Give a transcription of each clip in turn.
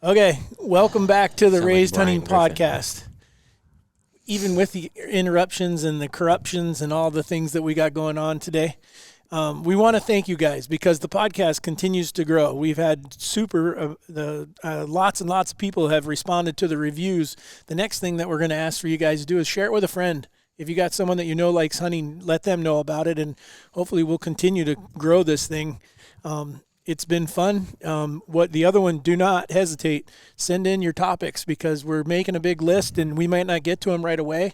Okay, welcome back to the Sound like Raised Brian Hunting Griffin. Podcast. Even with the interruptions and the corruptions and all the things that we got going on today, we want to thank you guys because the podcast continues to grow. We've had lots and lots of people have responded to the reviews. The next thing that we're going to ask for you guys to do is share it with a friend. If you got someone that you know likes hunting, let them know about it, and hopefully we'll continue to grow this thing. It's been fun. What the other one, do not hesitate. Send in your topics because we're making a big list and we might not get to them right away.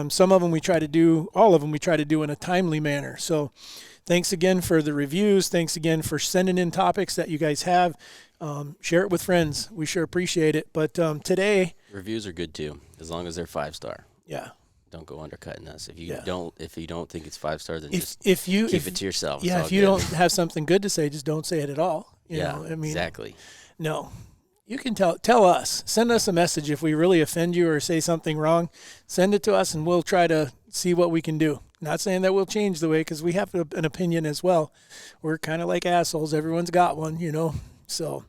Some of them we try to do, all of them we try to do in a timely manner. So thanks again for the reviews. Thanks again for sending in topics that you guys have. Share it with friends. We sure appreciate it. But today, Reviews are good too, as long as they're 5-star. yeah. Don't go undercutting us. If you don't think it's 5-star, then just If you keep it to yourself. Yeah, It's all if you good. don't have something good to say, just don't say it at all. You Yeah, know, I mean, exactly. no. You can tell us. Send us a message if we really offend you or say something wrong. Send it to us, and we'll try to see what we can do. Not saying that we'll change the way, because we have an opinion as well. We're kind of like assholes. Everyone's got one, you know. So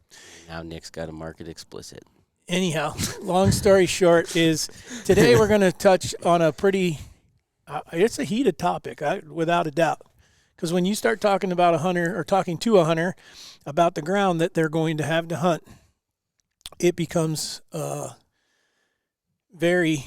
Now Nick's got to mark it explicit. anyhow, long story short is today we're going to touch on a pretty it's a heated topic, without a doubt. Because when you start talking about a hunter or talking to a hunter about the ground that they're going to have to hunt, it becomes very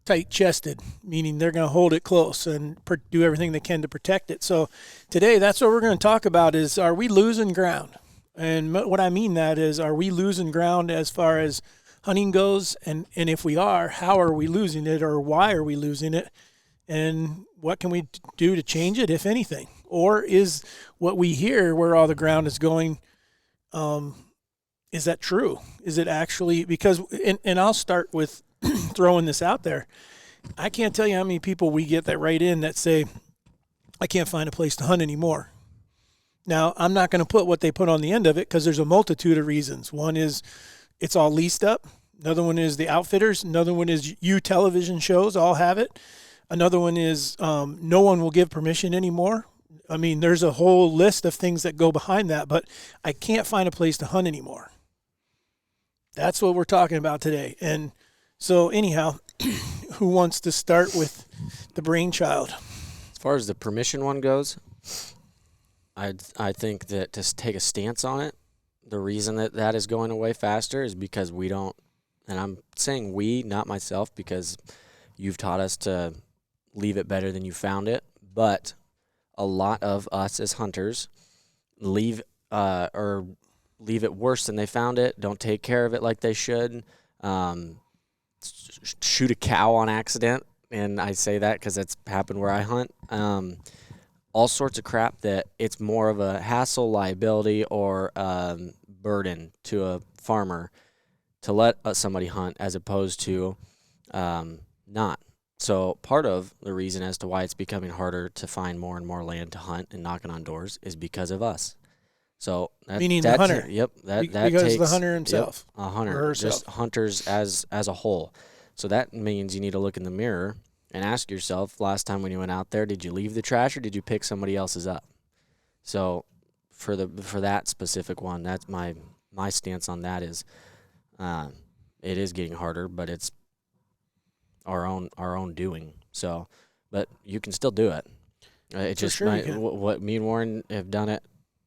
tight-chested, meaning they're going to hold it close and do everything they can to protect it. So today, that's what we're going to talk about is, are we losing ground? And what I mean that is, are we losing ground as far as hunting goes? And if we are, how are we losing it, or why are we losing it? And what can we do to change it, if anything? Or is what we hear where all the ground is going, is that true? Is it actually, because, and I'll start with throwing this out there. I can't tell you how many people we get that write in that say, I can't find a place to hunt anymore. Now, I'm not going to put what they put on the end of it because there's a multitude of reasons. One is it's all leased up. Another one is the outfitters. Another one is television shows all have it. Another one is no one will give permission anymore. I mean, there's a whole list of things that go behind that, but I can't find a place to hunt anymore. That's what we're talking about today. And so anyhow, who wants to start with the brainchild? As far as the permission one goes, I think that to take a stance on it, the reason that is going away faster is because we don't, and I'm saying we, not myself, because you've taught us to leave it better than you found it, but a lot of us as hunters leave it worse than they found it, don't take care of it like they should, shoot a cow on accident, and I say that because it's happened where I hunt, all sorts of crap that it's more of a hassle, liability, or burden to a farmer to let somebody hunt as opposed to not. So part of the reason as to why it's becoming harder to find more and more land to hunt and knocking on doors is because of us. So Meaning the hunter. Yep. That because takes the hunter himself. Yep, a hunter. Or herself. Just hunters as a whole. So that means you need to look in the mirror and ask yourself, last time when you went out there, did you leave the trash or did you pick somebody else's up? So for that specific one, that's my stance on that is it is getting harder, but it's our own doing. So, but you can still do it. It just sure what me and Warren have done it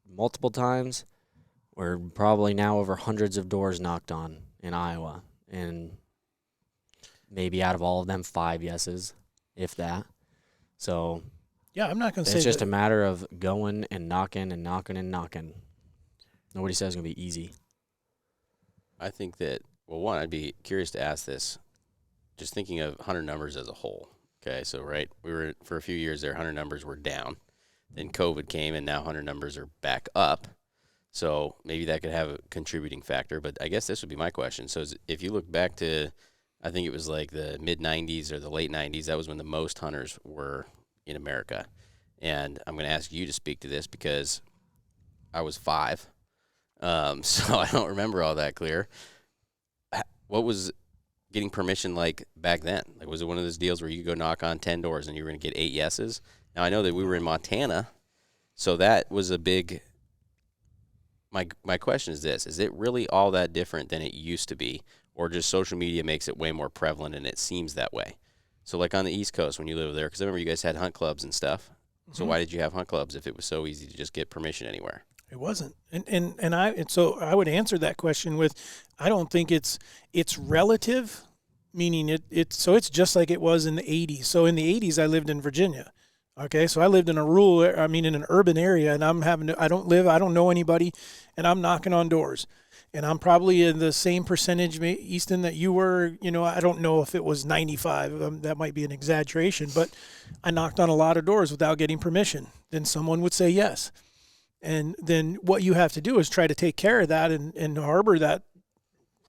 multiple times. We're probably now over hundreds of doors knocked on in Iowa, and maybe out of all of them, 5 yeses, if that. So Yeah, I'm not going to say it's just that. a matter of going and knocking and knocking and knocking. Nobody says it's going to be easy. I think that, well, one, I'd be curious to ask this, just thinking of hunter numbers as a whole. Okay, so, right, we were, for a few years there, hunter numbers were down. Then COVID came, and now hunter numbers are back up. So maybe that could have a contributing factor. But I guess this would be my question. So if you look back to, I think it was like the mid-'90s or the late 90s, that was when the most hunters were in America. And I'm going to ask you to speak to this because I was 5. So I don't remember all that clear. What was getting permission like back then? Like, was it one of those deals where you could go knock on 10 doors and you were going to get 8 yeses? Now, I know that we were in Montana, so that was a big my question is this: is it really all that different than it used to be, or just social media makes it way more prevalent and it seems that way? So like on the East Coast when you live there, because I remember you guys had hunt clubs and stuff. So why did you have hunt clubs if it was so easy to just get permission anywhere? It wasn't, and so I would answer that question with, I don't think it's relative, meaning it's just like it was in the '80s. So in the '80s, I lived in Virginia. Okay, so I lived in in an urban area, and I don't know anybody, and I'm knocking on doors, and I'm probably in the same percentage, Easton, that you were. I don't know if it was 95. That might be an exaggeration, but I knocked on a lot of doors without getting permission. Then someone would say yes. And then what you have to do is try to take care of that and harbor that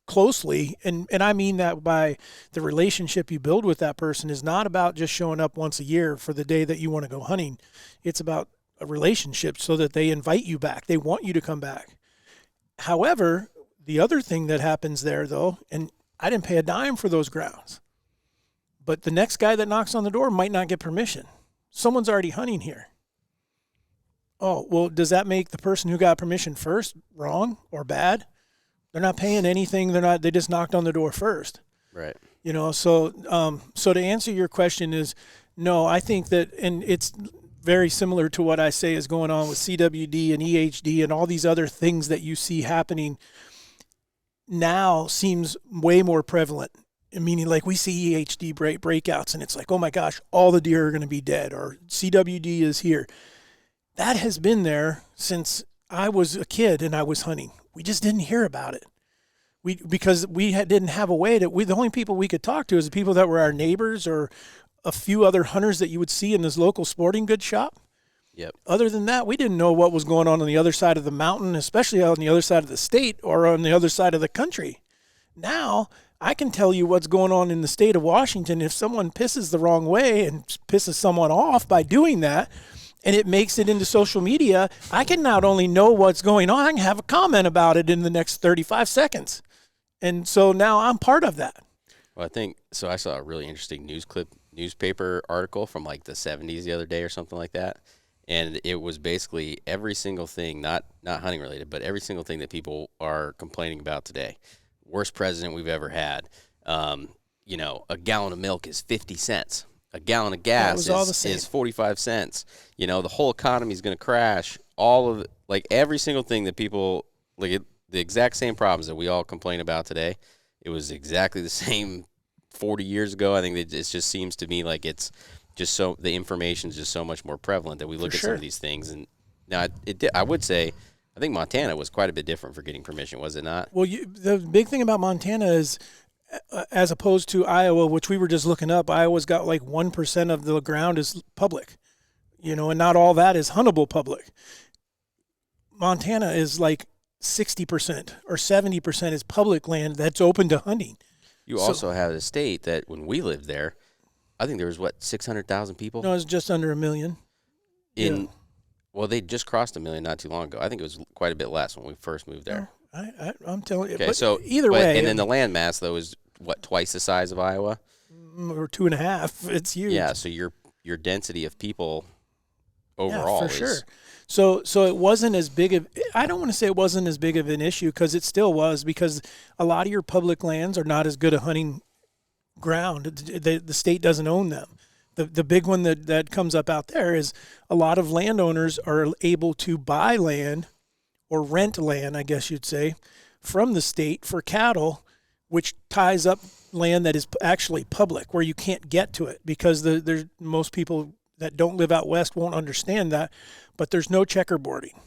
closely. And I mean that by the relationship you build with that person is not about just showing up once a year for the day that you want to go hunting. It's about a relationship so that they invite you back. They want you to come back. However, the other thing that happens there, though, and I didn't pay a dime for those grounds, but the next guy that knocks on the door might not get permission. Someone's already hunting here. Oh, well, does that make the person who got permission first wrong or bad? They're not paying anything. They just knocked on the door first. Right. So to answer your question is, no, I think that, and it's very similar to what I say is going on with CWD and EHD and all these other things that you see happening now seems way more prevalent. Meaning, like, we see EHD breakouts and it's like, oh my gosh, all the deer are going to be dead, or CWD is here. That has been there since I was a kid and I was hunting. We just didn't hear about it. Because we didn't have a way the only people we could talk to is the people that were our neighbors or a few other hunters that you would see in this local sporting goods shop. Yep. Other than that, we didn't know what was going on the other side of the mountain, especially on the other side of the state or on the other side of the country. Now, I can tell you what's going on in the state of Washington. If someone pisses the wrong way and pisses someone off by doing that, and it makes it into social media, I can not only know what's going on, I can have a comment about it in the next 35 seconds. And so now I'm part of that. Well, I saw a really interesting newspaper article from like the 70s the other day or something like that. And it was basically every single thing, not hunting related, but every single thing that people are complaining about today. Worst president we've ever had. A gallon of milk is 50 cents. A gallon of gas is 45 cents. The whole economy is going to crash. All of every single thing that people the exact same problems that we all complain about today. It was exactly the same 40 years ago. I think it just seems to me like it's just so the information is just so much more prevalent that we look at some of these things. And now I would say I think Montana was quite a bit different for getting permission, was it not? Well, the big thing about Montana is, as opposed to Iowa, which we were just looking up, Iowa's got like 1% of the ground is public, and not all that is huntable public. Montana is like 60% or 70% is public land that's open to hunting. You also have a state that when we lived there, I think there was 600,000 people? No, it was just under 1 million. Well, they just crossed 1 million not too long ago. I think it was quite a bit less when we first moved there. I'm telling you. Okay, but so either way. And then the land mass, though, is twice the size of Iowa? Or 2.5. It's huge. Yeah, so your density of people overall for sure. So it wasn't as big of, I don't want to say it wasn't as big of an issue, because it still was, because a lot of your public lands are not as good a hunting ground. The state doesn't own them. The big one that comes up out there is a lot of landowners are able to buy land or rent land, I guess you'd say, from the state for cattle, which ties up land that is actually public, where you can't get to it, because there's most people that don't live out west won't understand that, but there's no checkerboarding,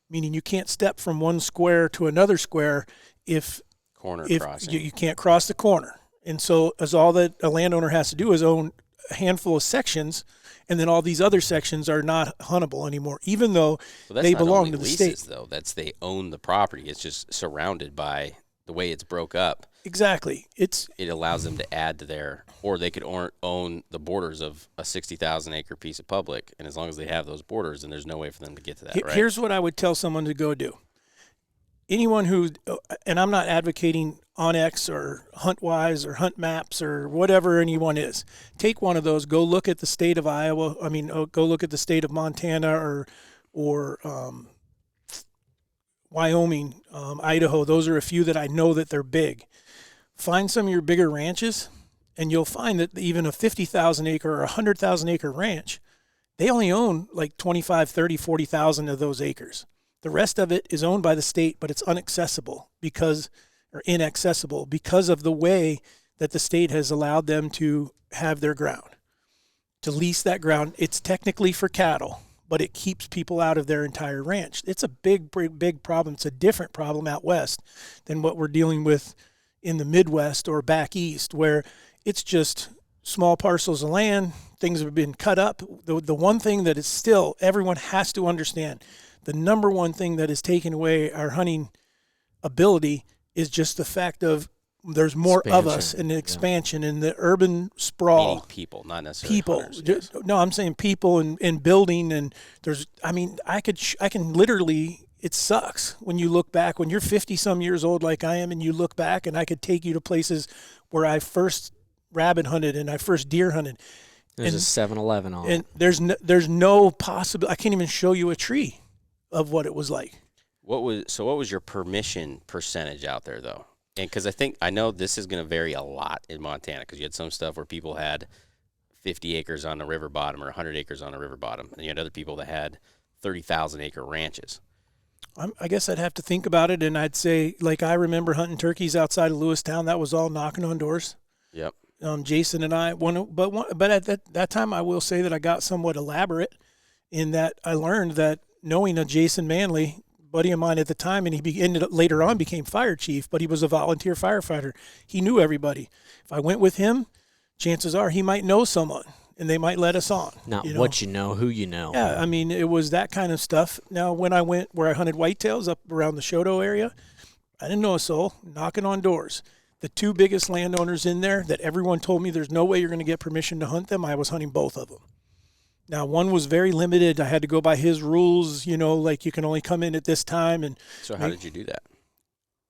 meaning you can't step from one square to another square if crossing. You can't cross the corner. And so as all that a landowner has to do is own a handful of sections, and then all these other sections are not huntable anymore, even though they belong to the leases, state. Though they own the property. It's just surrounded by the way it's broke up. Exactly. It allows them to add to or they could own the borders of a 60,000 acre piece of public, and as long as they have those borders, then there's no way for them to get to that. Right? Here's what I would tell someone to go do. Anyone who, and I'm not advocating OnX or HuntWise or Hunt Maps or whatever anyone is, take one of those, go look at the state of Iowa. Go look at the state of Montana or Wyoming, Idaho. Those are a few that I know that they're big. Find some of your bigger ranches, and you'll find that even a 50,000 acre or 100,000 acre ranch, they only own like 25, 30, 40,000 of those acres. The rest of it is owned by the state, but it's inaccessible because of the way that the state has allowed them to have their ground, to lease that ground. It's technically for cattle, but it keeps people out of their entire ranch. It's a big, big, big problem. It's a different problem out west than what we're dealing with in the Midwest or back east, where it's just small parcels of land. Things have been cut up. The one thing that is still, everyone has to understand, the number one thing that is taking away our hunting ability is just the fact of there's more of us and the expansion and the urban sprawl. Meaning people, not necessarily hunters, yes. No, I'm saying people and building, and there's, I mean, I can literally, it sucks when you look back, when you're 50 some years old like I am, and you look back, and I could take you to places where I first rabbit hunted and I first deer hunted. There's a 7-Eleven on. And there's no possible, I can't even show you a tree of what it was like. What was your permission percentage out there though? And because I know this is going to vary a lot in Montana, because you had some stuff where people had 50 acres on the river bottom or 100 acres on the river bottom, and you had other people that had 30,000 acre ranches. I guess I'd have to think about it, and I'd say, like, I remember hunting turkeys outside of Lewistown. That was all knocking on doors. Yep. Jason and I, but at that time, I will say that I got somewhat elaborate in that I learned that knowing a Jason Manley, buddy of mine at the time, and he ended up later on became fire chief, but he was a volunteer firefighter. He knew everybody. If I went with him, chances are he might know someone, and they might let us on. Not what you know, who you know. Yeah, I mean, it was that kind of stuff. Now, when I went where I hunted whitetails up around the Shoto area, I didn't know a soul, knocking on doors. The two biggest landowners in there that everyone told me there's no way you're going to get permission to hunt them, I was hunting both of them. Now, one was very limited. I had to go by his rules, like you can only come in at this time. And so how did you do that?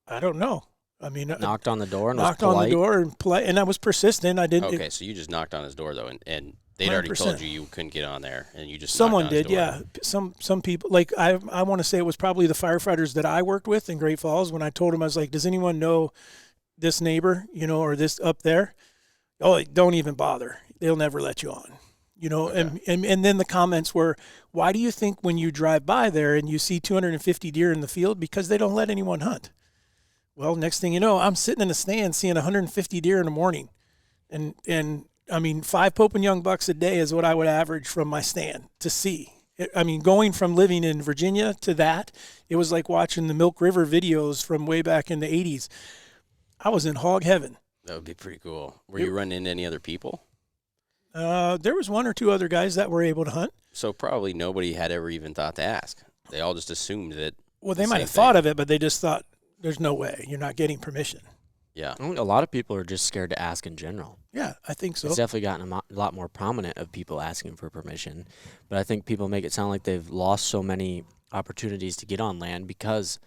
I don't know. I mean, knocked on the door and knocked was polite. on the door and polite, and I was persistent. I didn't. Okay, so you just knocked on his door though, and they'd 100%. already told you couldn't get on there, and you just someone knocked on his did, door. yeah. Some people, like I want to say it was probably the firefighters that I worked with in Great Falls. When I told them, I was like, "Does anyone know this neighbor, or this up there?" Oh, don't even bother. They'll never let you on. Okay. And then the comments were, why do you think when you drive by there and you see 250 deer in the field? Because they don't let anyone hunt. Well, next thing you know, I'm sitting in a stand seeing 150 deer in the morning. And I mean, 5 Pope and Young bucks a day is what I would average from my stand to see. I mean, going from living in Virginia to that, it was like watching the Milk River videos from way back in the 80s. I was in hog heaven. That would be pretty cool. Were you running into any other people? There was 1 or 2 other guys that were able to hunt. So probably nobody had ever even thought to ask. They all just assumed that. Well, they might have thought of it, but they just thought, there's no way. You're not getting permission. Yeah. I think a lot of people are just scared to ask in general. Yeah, I think so. It's definitely gotten a lot more prominent of people asking for permission. But I think people make it sound like they've lost so many opportunities to get on land because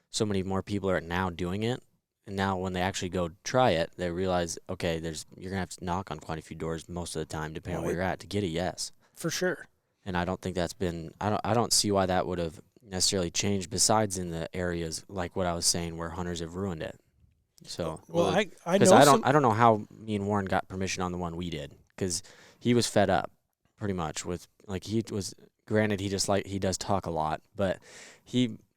so many more people are now doing it. And now when they actually go try it, they realize, okay, you're going to have to knock on quite a few doors most of the time, depending on where you're at, to get a yes. For sure. And I don't think that's been – I don't see why that would have necessarily changed besides in the areas like what I was saying where hunters have ruined it. So I know I don't know how me and Warren got permission on the one we did because he was fed up pretty much with – like he was – granted, he does talk a lot, but he –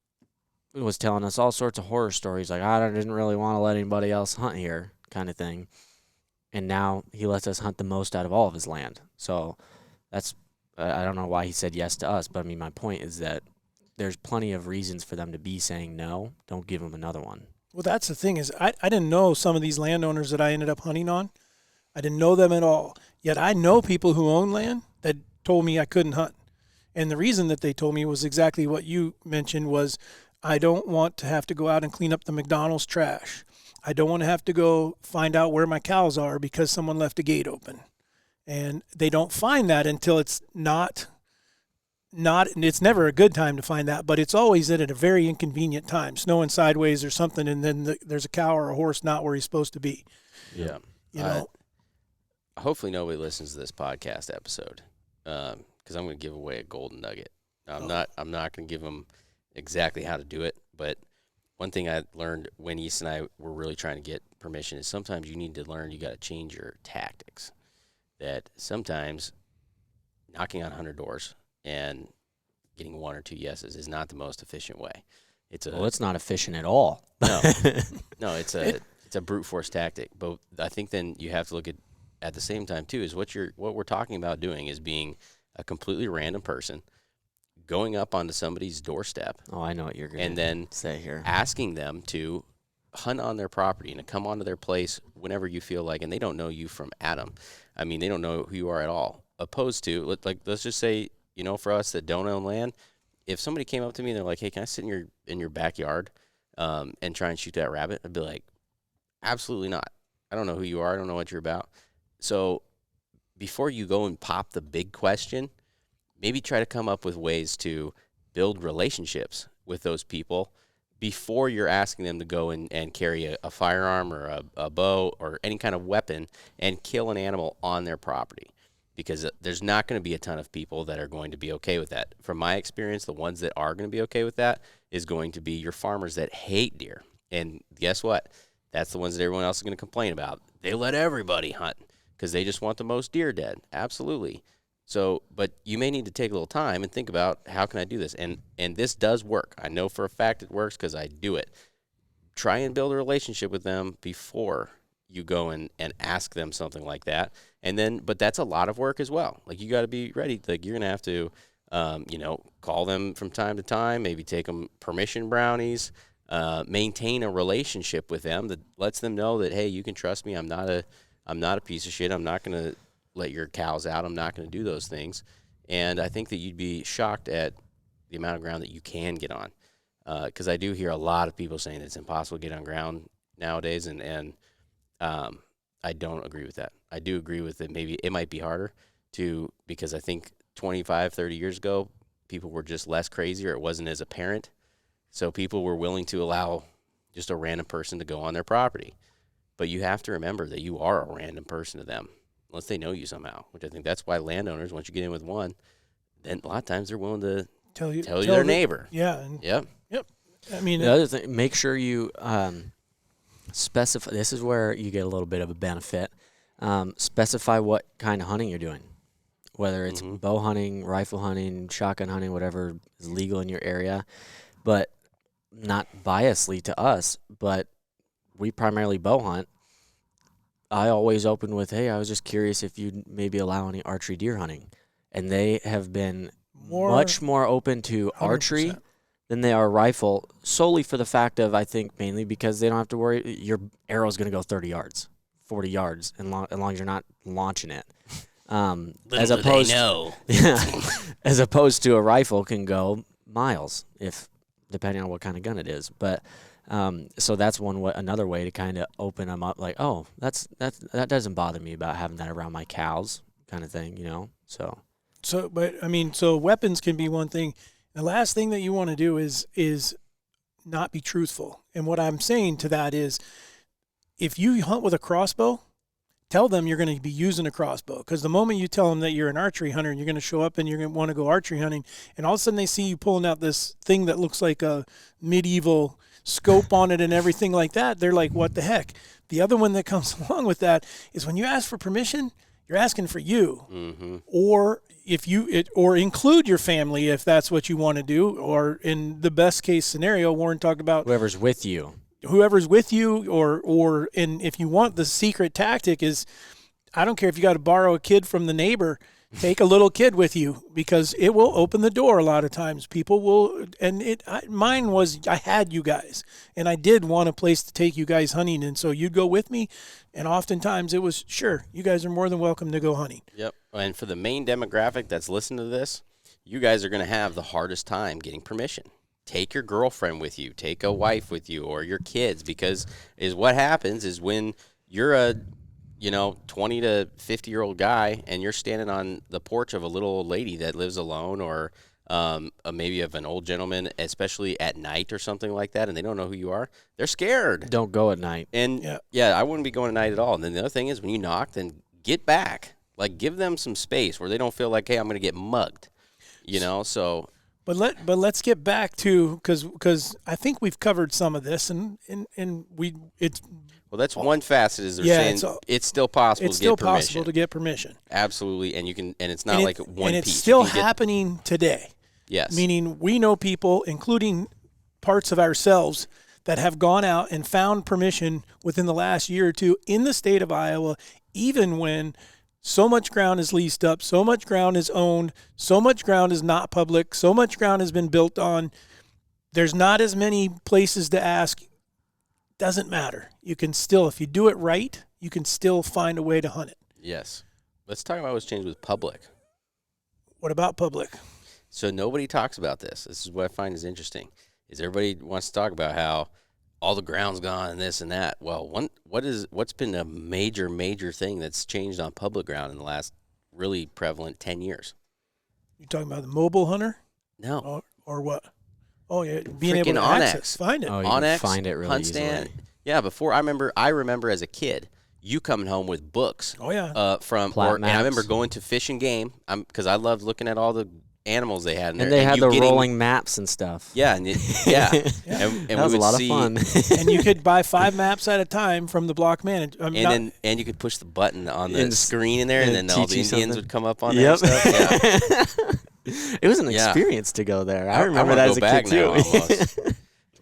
was telling us all sorts of horror stories, like, I didn't really want to let anybody else hunt here kind of thing. And now he lets us hunt the most out of all of his land. So that's, I don't know why he said yes to us, but I mean, my point is that there's plenty of reasons for them to be saying no. Don't give them another one. Well, that's the thing is I didn't know some of these landowners that I ended up hunting on. I didn't know them at all. Yet I know people who own land that told me I couldn't hunt. And the reason that they told me was exactly what you mentioned was, I don't want to have to go out and clean up the McDonald's trash. I don't want to have to go find out where my cows are because someone left a gate open. And they don't find that until it's not, and it's never a good time to find that, but it's always at a very inconvenient time, snowing sideways or something, and then there's a cow or a horse not where he's supposed to be. Yeah. Hopefully nobody listens to this podcast episode because I'm going to give away a golden nugget. I'm not going to give them exactly how to do it, But one thing I learned when East and I were really trying to get permission is sometimes you need to learn you got to change your tactics. That sometimes knocking on 100 doors and getting 1 or 2 yeses is not the most efficient way. It's not efficient at all. No, no, it's a brute force tactic. But I think then you have to look at the same time too is what we're talking about doing is being a completely random person going up onto somebody's doorstep. Oh, I know what you're going to say here. Asking them to hunt on their property and to come onto their place whenever you feel like, and they don't know you from Adam. I mean, they don't know who you are at all. Opposed to, let's just say, for us that don't own land, if somebody came up to me and they're like, hey, can I sit in your backyard and try and shoot that rabbit? I'd be like, absolutely not. I don't know who you are. I don't know what you're about. So before you go and pop the big question, maybe try to come up with ways to build relationships with those people before you're asking them to go and carry a firearm or a bow or any kind of weapon and kill an animal on their property. Because there's not going to be a ton of people that are going to be okay with that. From my experience, the ones that are going to be okay with that is going to be your farmers that hate deer. And guess what? That's the ones that everyone else is going to complain about. They let everybody hunt because they just want the most deer dead. Absolutely. So, but you may need to take a little time and think about how can I do this? And this does work. I know for a fact it works because I do it. Try and build a relationship with them before you go and ask them something like that. And then, but that's a lot of work as well. Like you got to be ready. Like you're going to have to, call them from time to time, maybe take them permission brownies, maintain a relationship with them that lets them know that, hey, you can trust me. I'm not a piece of shit. I'm not going to let your cows out. I'm not going to do those things. And I think that you'd be shocked at the amount of ground that you can get on. Because I do hear a lot of people saying that it's impossible to get on ground nowadays. And I don't agree with that. I do agree with it. Maybe it might be harder because I think 25, 30 years ago, people were just less crazy or it wasn't as apparent. So people were willing to allow just a random person to go on their property. But you have to remember that you are a random person to them, unless they know you somehow, which I think that's why landowners, once you get in with one, then a lot of times they're willing to tell you their neighbor. Yeah. Yep. I mean, the other thing, make sure you specify. This is where you get a little bit of a benefit. Specify what kind of hunting you're doing, whether it's bow hunting, rifle hunting, shotgun hunting, whatever is legal in your area, but not biasly to us, but we primarily bow hunt. I always open with, hey, I was just curious if you'd maybe allow any archery deer hunting. And they have been much more open to 100%. archery than they are rifle, solely for the fact of, I think, mainly because they don't have to worry. Your arrow's going to go 30 yards, 40 yards, as long as you're not launching it. As opposed to a rifle can go miles, depending on what kind of gun it is. But so that's another way to kind of open them up, like, oh, that doesn't bother me about having that around my cows, kind of thing, So weapons can be one thing. The last thing that you want to do is not be truthful. And what I'm saying to that is, if you hunt with a crossbow, tell them you're going to be using a crossbow. Because the moment you tell them that you're an archery hunter and you're going to show up and you're going to want to go archery hunting, and all of a sudden they see you pulling out this thing that looks like a medieval scope on it and everything like that, they're like, what the heck? The other one that comes along with that is when you ask for permission, you're asking for you. Mm-hmm. Or or include your family if that's what you want to do, or in the best case scenario, Warren talked about whoever's with you, or if you want, the secret tactic is, I don't care if you got to borrow a kid from the neighbor, take a little kid with you, because it will open the door a lot of times. People will, and mine was, I had you guys, and I did want a place to take you guys hunting, and so you'd go with me, and oftentimes it was, sure, you guys are more than welcome to go hunting. Yep, and for the main demographic that's listening to this, you guys are going to have the hardest time getting permission. Take your girlfriend with you, take a wife with you, or your kids, because what happens is when you're a 20 to 50-year-old guy and you're standing on the porch of a little old lady that lives alone, or maybe of an old gentleman, especially at night or something like that, and they don't know who you are, they're scared. Don't go at night. And yeah, I wouldn't be going at night at all. And then the other thing is, when you knock, then get back. Like, give them some space where they don't feel like, hey, I'm going to get mugged. So But let's get back to because I think we've covered some of this and it's Well, that's one facet is they're Yeah, saying it's still possible it's to still get permission. possible to get permission. Absolutely, and you can, and it's not like one and piece. it's still You can get- happening today. Yes. Meaning we know people, including parts of ourselves, that have gone out and found permission within the last year or two in the state of Iowa, even when so much ground is leased up, so much ground is owned, so much ground is not public, so much ground has been built on. There's not as many places to ask. Doesn't matter. You can still, if you do it right, you can still find a way to hunt it. Yes. Let's talk about what's changed with public. What about public? So nobody talks about this. This is what I find is interesting. Is everybody wants to talk about how all the ground's gone and this and that. Well, what's been a major thing that's changed on public ground in the last really prevalent 10 years? You talking about the mobile hunter? No. Or what? Oh yeah, being able Freaking to Onyx. access, find it. Oh, you Onyx, can find it really hunt easily. stand. Yeah, before I remember as a kid, you coming home with books. Oh yeah. And I remember going to Fish and Game because I loved looking at all the animals they had in there. And they had the getting, rolling maps and stuff. Yeah, and and That was we a would lot see, of fun. And you could buy 5 maps at a time from the block manager. and you could push the button on the And screen in there, and then all the teach you Indians something. would come up on there. And stuff. Yeah. It was an Yeah. experience to go there. I I remember wanna that go as a back kid too. now, almost.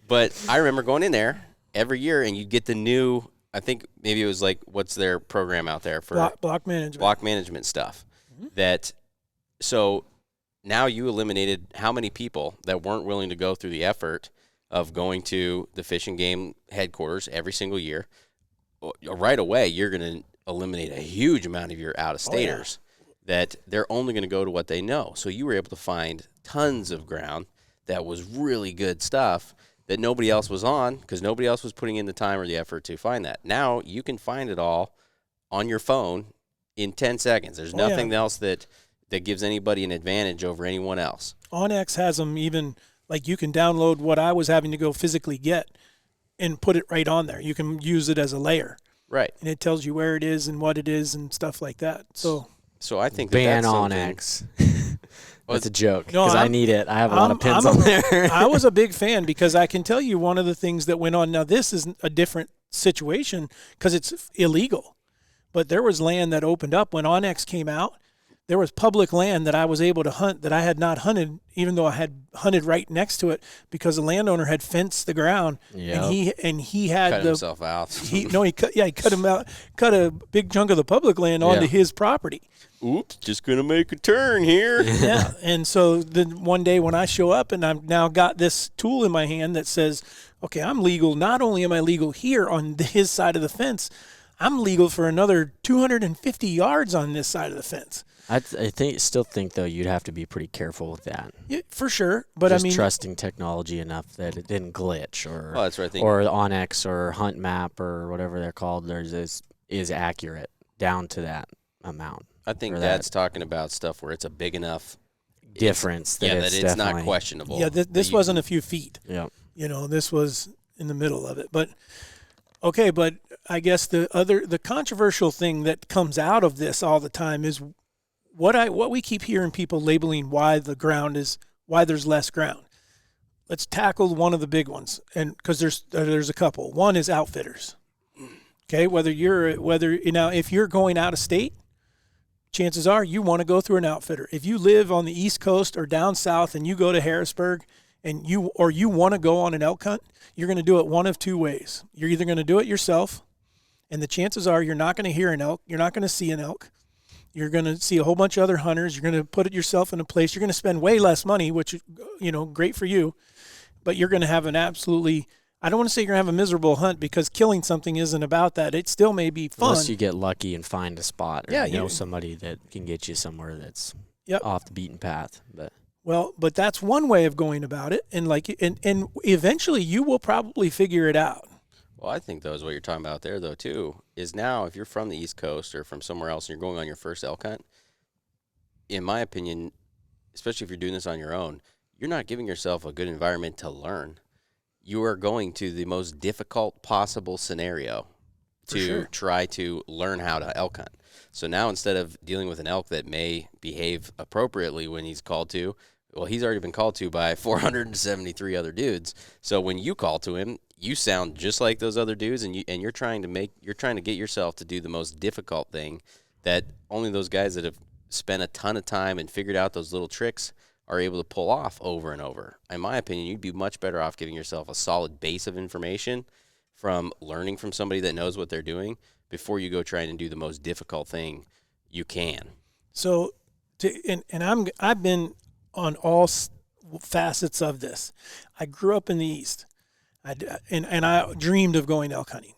But I remember going in there every year, and you'd get the new. I think maybe it was like, what's their program out there for block management. block management stuff. That so now you eliminated how many people that weren't willing to go through the effort of going to the Fish and Game headquarters every single year. Right away, you're going to eliminate a huge amount of your out-of-staters that they're only going to go to what they know. So you were able to find tons of ground that was really good stuff that nobody else was on because nobody else was putting in the time or the effort to find that. Now you can find it all on your phone in 10 seconds. There's nothing else that gives anybody an advantage over anyone else. Onyx has them even, like you can download what I was having to go physically get and put it right on there. You can use it as a layer. Right. And it tells you where it is and what it is and stuff like that. So I think Ban that's something- Onyx. That's a joke No, because I I'm- need it. I have a lot of pins I'm on there. I was a big fan because I can tell you one of the things that went on. Now, this is a different situation because it's illegal. But there was land that opened up when Onyx came out. There was public land that I was able to hunt that I had not hunted, even though I had hunted right next to it because the landowner had fenced the ground and he had cut himself out. he cut him out, cut a big chunk of the public land onto his property. Oops, just gonna make a turn here. Yeah, and so then one day when I show up and I've now got this tool in my hand that says, okay, I'm legal. Not only am I legal here on his side of the fence, I'm legal for another 250 yards on this side of the fence. I still think though you'd have to be pretty careful with that. Yeah, for sure. But Just I mean, trusting technology enough that it didn't glitch or Well, that's what I think. or Onyx or Hunt Map or whatever they're called. Is accurate down to that amount. I think or Dad's talking about stuff where it's a big enough Difference that that it's not definitely- questionable. yeah, this wasn't a few feet. Yeah. You know, this was in the middle of it. But okay, but I guess the controversial thing that comes out of this all the time is what we keep hearing people labeling why there's less ground. Let's tackle one of the big ones, and because there's a couple. One is outfitters. Okay, if you're going out of state, chances are you want to go through an outfitter. If you live on the East Coast or down south and you go to Harrisburg and you want to go on an elk hunt, you're going to do it one of two ways. You're either going to do it yourself, and the chances are you're not going to hear an elk. You're not going to see an elk. You're going to see a whole bunch of other hunters. You're going to put it yourself in a place. You're going to spend way less money, which, great for you, but you're going to have an absolutely, I don't want to say you're going to have a miserable hunt because killing something isn't about that. It still may be fun. Unless you get lucky and find a spot or Yeah, know somebody that can get you somewhere that's Yep. off the beaten path. But that's one way of going about it, and and eventually you will probably figure it out. Well, I think, though, is what you're talking about there, though, too, is now if you're from the East Coast or from somewhere else and you're going on your first elk hunt, in my opinion, especially if you're doing this on your own, you're not giving yourself a good environment to learn. You are going to the most difficult possible scenario to try to learn how to elk hunt. So now instead of dealing with an elk that may behave appropriately when he's called to, Well, he's already been called to by 473 other dudes. So when you call to him, you sound just like those other dudes, and you're trying to get yourself to do the most difficult thing that only those guys that have spent a ton of time and figured out those little tricks are able to pull off over and over. In my opinion, you'd be much better off giving yourself a solid base of information from learning from somebody that knows what they're doing before you go trying to do the most difficult thing you can. So, I've been on all facets of this. I grew up in the East, and I dreamed of going elk hunting.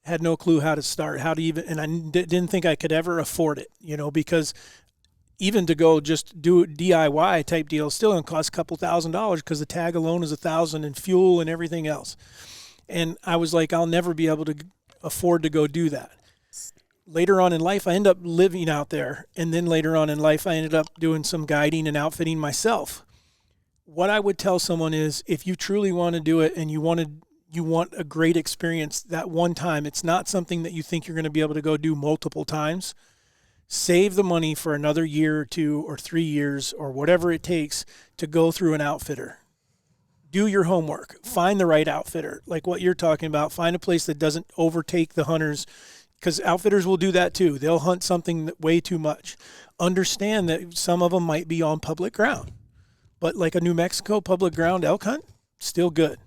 Had no clue how to start, how to even, and I didn't think I could ever afford it, because even to go just do DIY type deal still going to cost a couple $1,000 because the tag alone is $1,000 and fuel and everything else. And I was like, I'll never be able to afford to go do that. Later on in life, I ended up living out there. And then later on in life, I ended up doing some guiding and outfitting myself. What I would tell someone is, if you truly want to do it and you want a great experience that one time, it's not something that you think you're going to be able to go do multiple times. Save the money for another year or 2 or 3 years or whatever it takes to go through an outfitter. Do your homework. Find the right outfitter. Like what you're talking about, find a place that doesn't overtake the hunters, because outfitters will do that too. They'll hunt something way too much. Understand that some of them might be on public ground, but like a New Mexico public ground elk hunt, still good.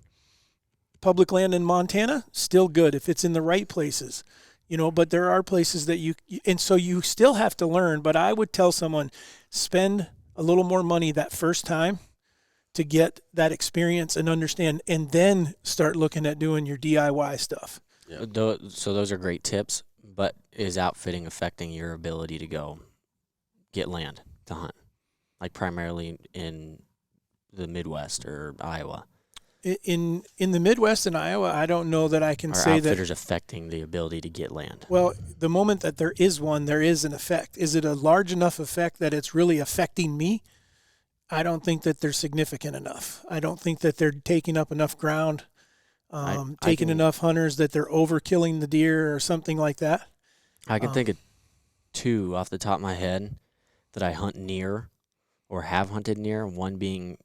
Public land in Montana, still good if it's in the right places. But there are places that and so you still have to learn. But I would tell someone, spend a little more money that first time to get that experience and understand, and then start looking at doing your DIY stuff. Yeah. So those are great tips, but is outfitting affecting your ability to go get land to hunt, like primarily in the Midwest or Iowa? In the Midwest and Iowa, I don't know that I can say that. Are outfitters affecting the ability to get land? Well, the moment that there is one, there is an effect. Is it a large enough effect that it's really affecting me? I don't think that they're significant enough. I don't think that they're taking up enough ground, taking enough hunters that they're overkilling the deer or something like that. I can think of 2 off the top of my head that I hunt near or have hunted near, one being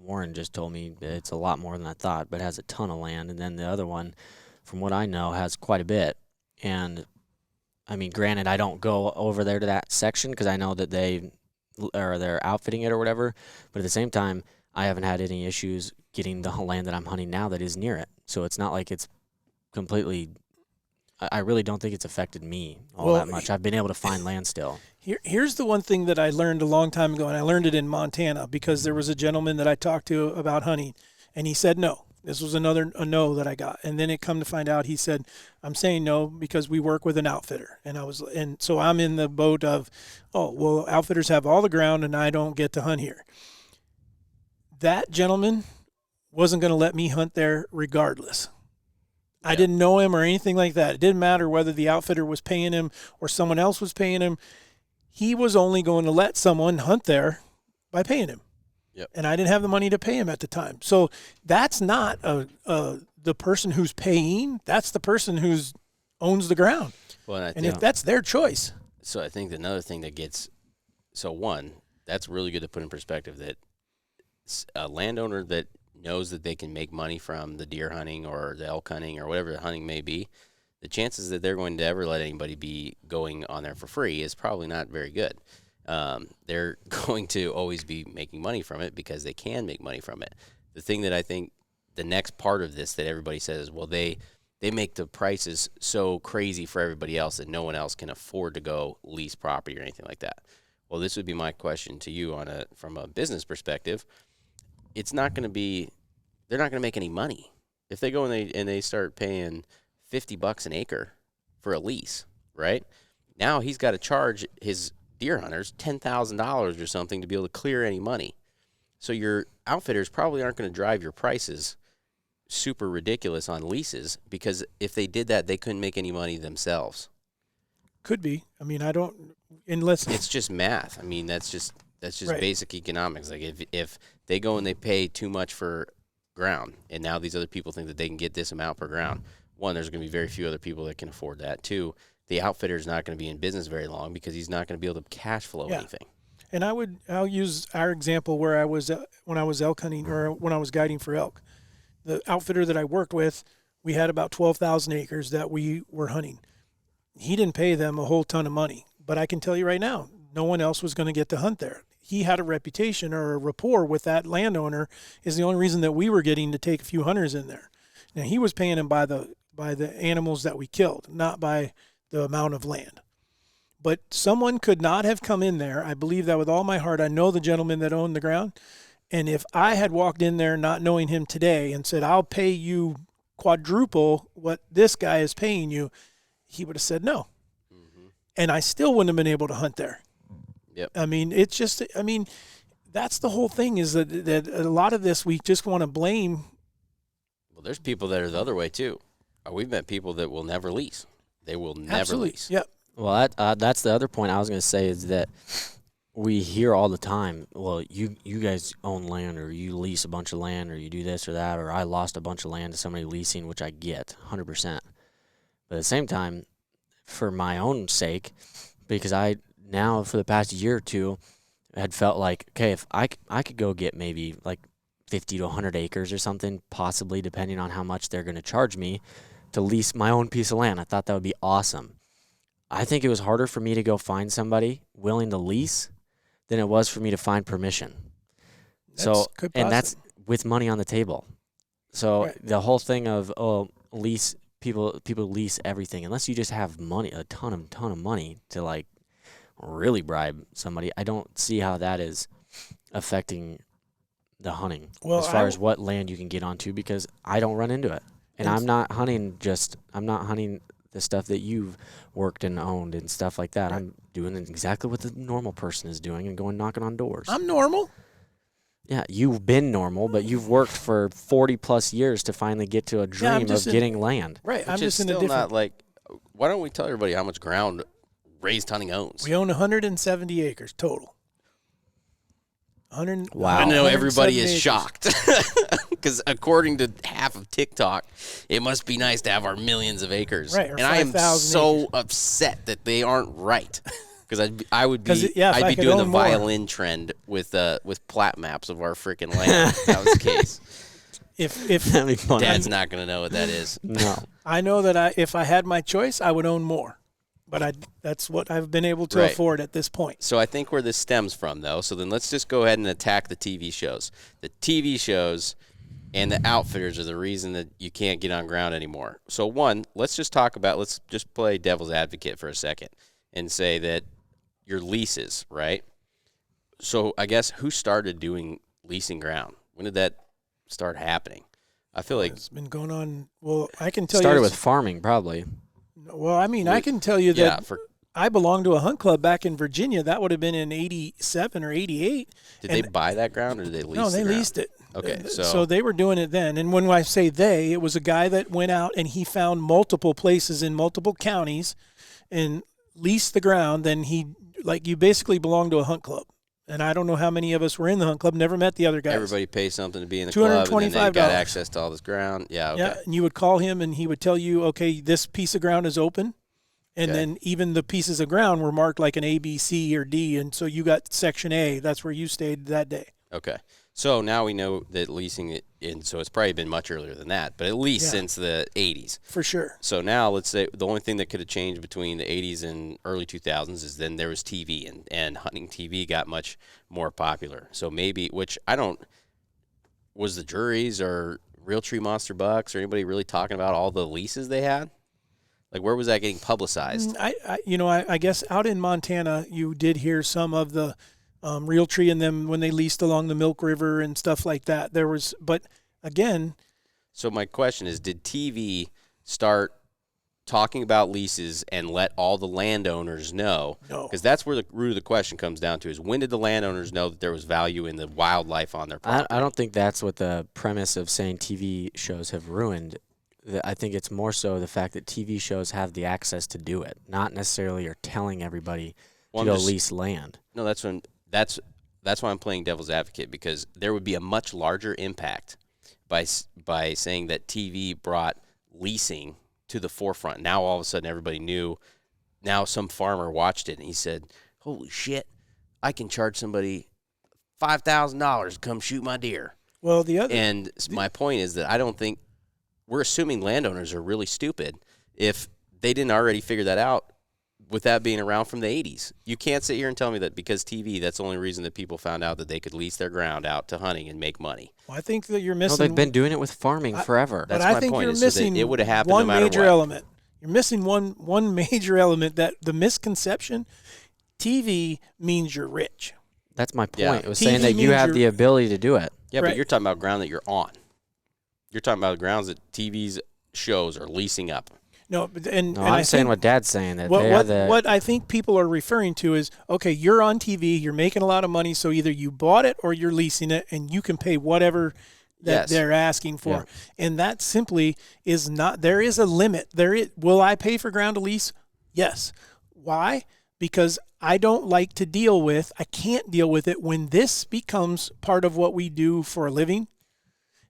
Warren just told me that it's a lot more than I thought, but has a ton of land. And then the other one, from what I know, has quite a bit. And, I mean, granted, I don't go over there to that section because I know that they're outfitting it or whatever. But at the same time, I haven't had any issues getting the land that I'm hunting now that is near it. So it's not like it's completely – I really don't think it's affected me all that much. I've been able to find land still. Here's the one thing that I learned a long time ago, and I learned it in Montana because there was a gentleman that I talked to about hunting, and he said no. This was a no that I got. And then it come to find out, he said, I'm saying no because we work with an outfitter. And so I'm in the boat of, oh, well, outfitters have all the ground and I don't get to hunt here. That gentleman wasn't going to let me hunt there regardless. I didn't know him or anything like that. It didn't matter whether the outfitter was paying him or someone else was paying him. He was only going to let someone hunt there by paying him. Yep. And I didn't have the money to pay him at the time. So that's not the person who's paying. That's the person who owns the ground. Well, and if that's their choice. So I think another thing that gets – so one, that's really good to put in perspective that a landowner that knows that they can make money from the deer hunting or the elk hunting or whatever the hunting may be, the chances that they're going to ever let anybody be going on there for free is probably not very good. They're going to always be making money from it because they can make money from it. The thing that I think the next part of this that everybody says is, well, they make the prices so crazy for everybody else that no one else can afford to go lease property or anything like that. Well, this would be my question to you from a business perspective. It's not going to be, they're not going to make any money. If they go and they start paying $50 an acre for a lease, right? Now he's got to charge his deer hunters $10,000 or something to be able to clear any money. So your outfitters probably aren't going to drive your prices super ridiculous on leases, because if they did that, they couldn't make any money themselves. Could be. I mean, I don't, unless it's just math. I mean, that's just right. Basic economics. Like if they go and they pay too much for ground, and now these other people think that they can get this amount per ground. One, there's going to be very few other people that can afford that. Two, the outfitter is not going to be in business very long because he's not going to be able to cash flow anything. And I'll use our example where I was when I was elk hunting or when I was guiding for elk. The outfitter that I worked with, we had about 12,000 acres that we were hunting. He didn't pay them a whole ton of money, but I can tell you right now, no one else was going to get to hunt there. He had a reputation or a rapport with that landowner is the only reason that we were getting to take a few hunters in there. Now he was paying them by the animals that we killed, not by the amount of land. But someone could not have come in there. I believe that with all my heart. I know the gentleman that owned the ground. And if I had walked in there not knowing him today and said, I'll pay you quadruple what this guy is paying you, he would have said no. Mm-hmm. And I still wouldn't have been able to hunt there. Yep. I mean, it's just, that's the whole thing is that a lot of this we just want to blame. Well, there's people that are the other way too. We've met people that will never lease. They will never Absolutely. lease. Yep. Well, that's the other point I was going to say is that we hear all the time, well, you guys own land or you lease a bunch of land or you do this or that or I lost a bunch of land to somebody leasing, which I get 100%. But at the same time, for my own sake, because I now for the past year or two had felt like, okay, if I could go get maybe like 50 to 100 acres or something, possibly depending on how much they're going to charge me to lease my own piece of land. I thought that would be awesome. I think it was harder for me to go find somebody willing to lease than it was for me to find permission. That's with money on the table. So right. The whole thing of lease people lease everything unless you just have money, a ton of money to like really bribe somebody. I don't see how that is affecting the hunting as far as what land you can get onto because I don't run into it. And I'm not hunting the stuff that you've worked and owned and stuff like that. Right. I'm doing exactly what the normal person is doing and going knocking on doors. I'm normal. Yeah, you've been normal, but you've worked for 40 plus years to finally get to a dream of getting land. Right, I'm just in a different. Not like. Why don't we tell everybody how much ground Raised Hunting owns? We own 170 acres total. Wow! I know everybody is shocked because according to half of TikTok, it must be nice to have our millions of acres. Right, and I am so upset that they aren't right because I would be doing the violin trend with plat maps of our freaking land. If that was the case. If that'd be fun. Dad's not going to know what that is. No, I know that if I had my choice, I would own more. But that's what I've been able to afford at this point. So I think where this stems from, though, so then let's just go ahead and attack the TV shows. The TV shows and the outfitters are the reason that you can't get on ground anymore. So, one, let's just play devil's advocate for a second and say that your leases, right? So I guess who started doing leasing ground? When did that start happening? I feel like it's been going on. Well, I can tell you. Started with farming, probably. Well, I mean, I can tell you that I belonged to a hunt club back in Virginia. That would have been in 87 or 88. Did they buy that ground or did they lease it? No, they leased it. Okay, so they were doing it then. And when I say they, it was a guy that went out and he found multiple places in multiple counties and leased the ground. Then you basically belonged to a hunt club. And I don't know how many of us were in the hunt club, never met the other guys. Everybody pays something to be in the club, and then they got access to all this ground. Yeah, okay. Yeah, and you would call him, and he would tell you, okay, this piece of ground is open. And then even the pieces of ground were marked like an A, B, C, or D, and so you got Section A. That's where you stayed that day. Okay. So now we know that leasing it in, so it's probably been much earlier than that, but at least since the 80s. For sure. So now let's say the only thing that could have changed between the 80s and early 2000s is then there was TV, and hunting TV got much more popular. So maybe, was the juries or Realtree Monster Bucks or anybody really talking about all the leases they had? Like, where was that getting publicized? I guess out in Montana, you did hear some of the Realtree and them when they leased along the Milk River and stuff like that. There was, but again. So my question is, did TV start talking about leases and let all the landowners know? No. Because that's where the root of the question comes down to is when did the landowners know that there was value in the wildlife on their property? I don't think that's what the premise of saying TV shows have ruined. I think it's more so the fact that TV shows have the access to do it, not necessarily are telling everybody to go lease land. No, that's why I'm playing devil's advocate, because there would be a much larger impact by saying that TV brought leasing to the forefront. Now all of a sudden everybody knew. Now some farmer watched it and he said, "Holy shit, I can charge somebody $5,000 to come shoot my deer. Well, And my point is that I don't think we're assuming landowners are really stupid if they didn't already figure that out with that being around from the 80s. You can't sit here and tell me that because TV, that's the only reason that people found out that they could lease their ground out to hunting and make money. Well, I think that you're missing. No, they've been doing it with farming forever. That's but I my think point. you're Is so missing that it would have happened one no matter major what. element. You're missing one major element, that the misconception, TV means you're rich. That's my point. Yeah. It was TV saying that you means have you're- the ability to do it. Yeah, Right. but you're talking about ground that you're on. You're talking about grounds that TV's shows are leasing up. No, and No, and I'm I saying think what Dad's saying, that what they are the what I think people are referring to is, okay, you're on TV, you're making a lot of money, so either you bought it or you're leasing it, and you can pay whatever that Yes. they're asking for. Yeah. And that simply is not. There is a limit. Will I pay for ground to lease? Yes. Why? Because I don't like to deal with. I can't deal with it when this becomes part of what we do for a living.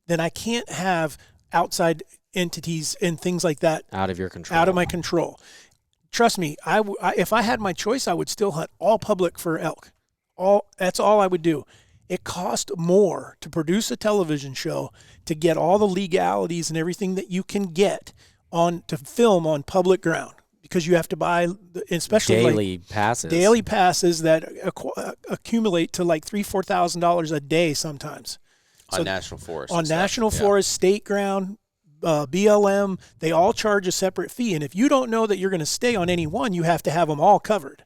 Then I can't have outside entities and things like that out of your control. out of my control. Trust me, if I had my choice, I would still hunt all public for elk. That's all I would do. It cost more to produce a television show to get all the legalities and everything that you can get to film on public ground, because you have to buy, especially daily passes. daily passes that accumulate to like $3,000-$4,000 a day sometimes. On national forest. On and stuff. national Yeah. forest, state ground, BLM, they all charge a separate fee. And if you don't know that you're going to stay on any one, you have to have them all covered.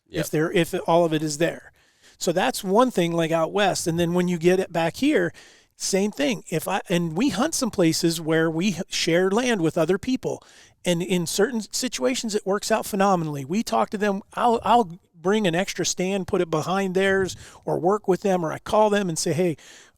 Yep. If all of it is there. So that's one thing, like out west. And then when you get it back here, same thing. And we hunt some places where we share land with other people, and in certain situations it works out phenomenally. We talk to them. I'll bring an extra stand, put it behind theirs, or work with them, or I call them and say, hey,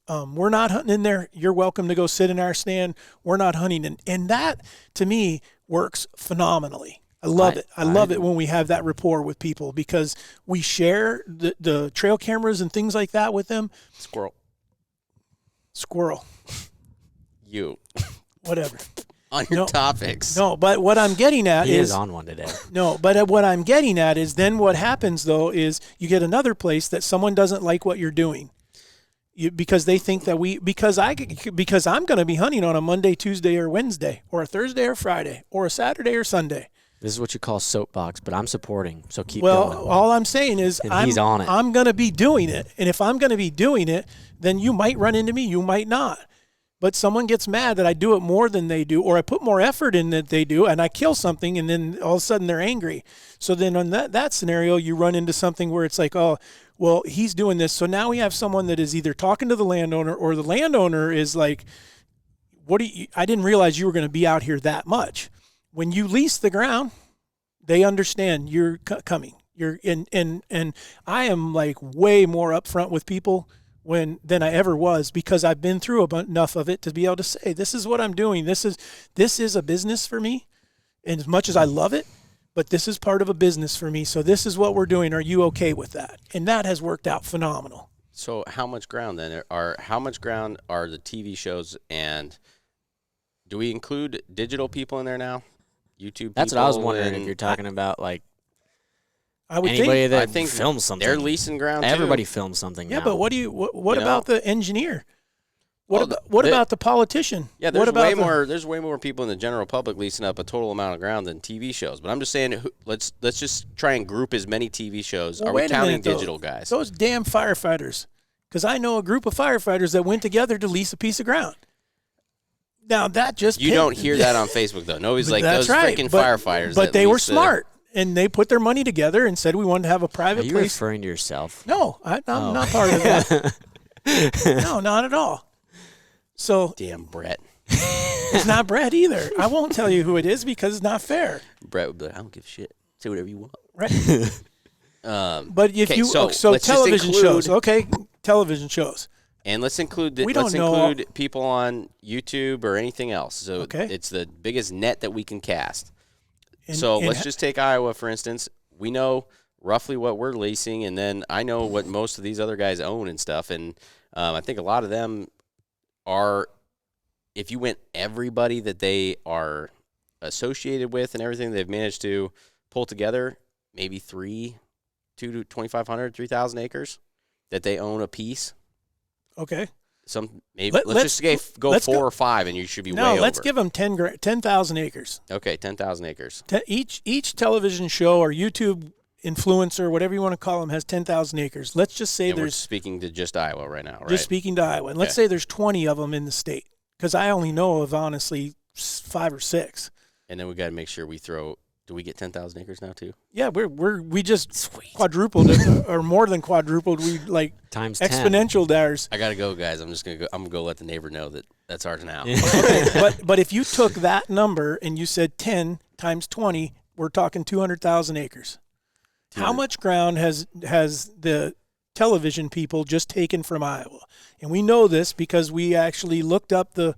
we're not hunting in there. You're welcome to go sit in our stand. We're not hunting. And that, to me, works phenomenally. I love it. I love it when we have that rapport with people, because we share the trail cameras and things like that with them. Squirrel. You. Whatever. On your topics. No, but what I'm getting at He is on one today. No, but what I'm getting at is then what happens, though, is you get another place that someone doesn't like what you're doing. Because they think that because I'm going to be hunting on a Monday, Tuesday, or Wednesday, or a Thursday or Friday, or a Saturday or Sunday. This is what you call soapbox, but I'm supporting, so keep Well, going. all I'm saying is he's on it. I'm going to be doing it. And if I'm going to be doing it, then you might run into me, you might not. But someone gets mad that I do it more than they do, or I put more effort in than they do, and I kill something, and then all of a sudden they're angry. So then on that scenario, you run into something where it's like, oh, well, he's doing this. So now we have someone that is either talking to the landowner, or the landowner is like, I didn't realize you were going to be out here that much. When you lease the ground, they understand you're coming. And I am like way more upfront with people than I ever was, because I've been through enough of it to be able to say, this is what I'm doing. This is a business for me. And as much as I love it, but this is part of a business for me. So this is what we're doing. Are you okay with that? And that has worked out phenomenal. So how much ground then are the TV shows, and do we include digital people in there now? YouTube. That's what I was people wondering, if and you're talking about like I would anybody think. that I think films something. they're leasing ground. Everybody too. films something. Yeah, now. but what You about know? the engineer? Well, What about the politician? Yeah, what there's about there's way more people in the general public leasing up a total amount of ground than TV shows. But I'm just saying, let's just try and group as many TV shows. Well, Are we wait a counting minute, though. digital guys? Those damn firefighters. Because I know a group of firefighters that went together to lease a piece of ground. Now that just You don't hear that on Facebook though. Nobody's like That's those right. freaking But- firefighters. But that they were lease the- smart, and they put their money together and said we wanted to have a Are private you place. referring to yourself? No, I'm not part of that. No, not at all. So Damn Brett. it's not Brett either. I won't tell you who it is because it's not fair. Brett would be like, I don't give a shit. Say whatever you want. Right. But if Okay, you so so let's just television include- shows, okay, television shows. And let's include We don't know people on YouTube or anything else. So Okay. it's the biggest net that we can cast. And- So and let's just take Iowa, for instance. We know roughly what we're leasing, and then I know what most of these other guys own and stuff. And I think a lot of them are, if you went everybody that they are associated with and everything they've managed to pull together, maybe 3 to 2,500, 3,000 acres that they own a piece. Okay. Let's just go 4 or 5, and you should be way over. No, let's give them 10,000 acres. Okay, 10,000 acres. Each television show or YouTube influencer, whatever you want to call them, has 10,000 acres. Let's just say We're speaking to just Iowa right now, right? Just speaking to Iowa. And let's say there's 20 of them in the state, because I only know of, honestly, 5 or 6. And then we got to make sure do we get 10,000 acres now too? Yeah, we just quadrupled it, or more than quadrupled. We times 10. exponential ours. I got to go, guys. I'm going to go let the neighbor know that that's ours now. Okay, but if you took that number and you said 10 times 20, we're talking 200,000 acres. How much ground has the television people just taken from Iowa? And we know this because we actually looked up the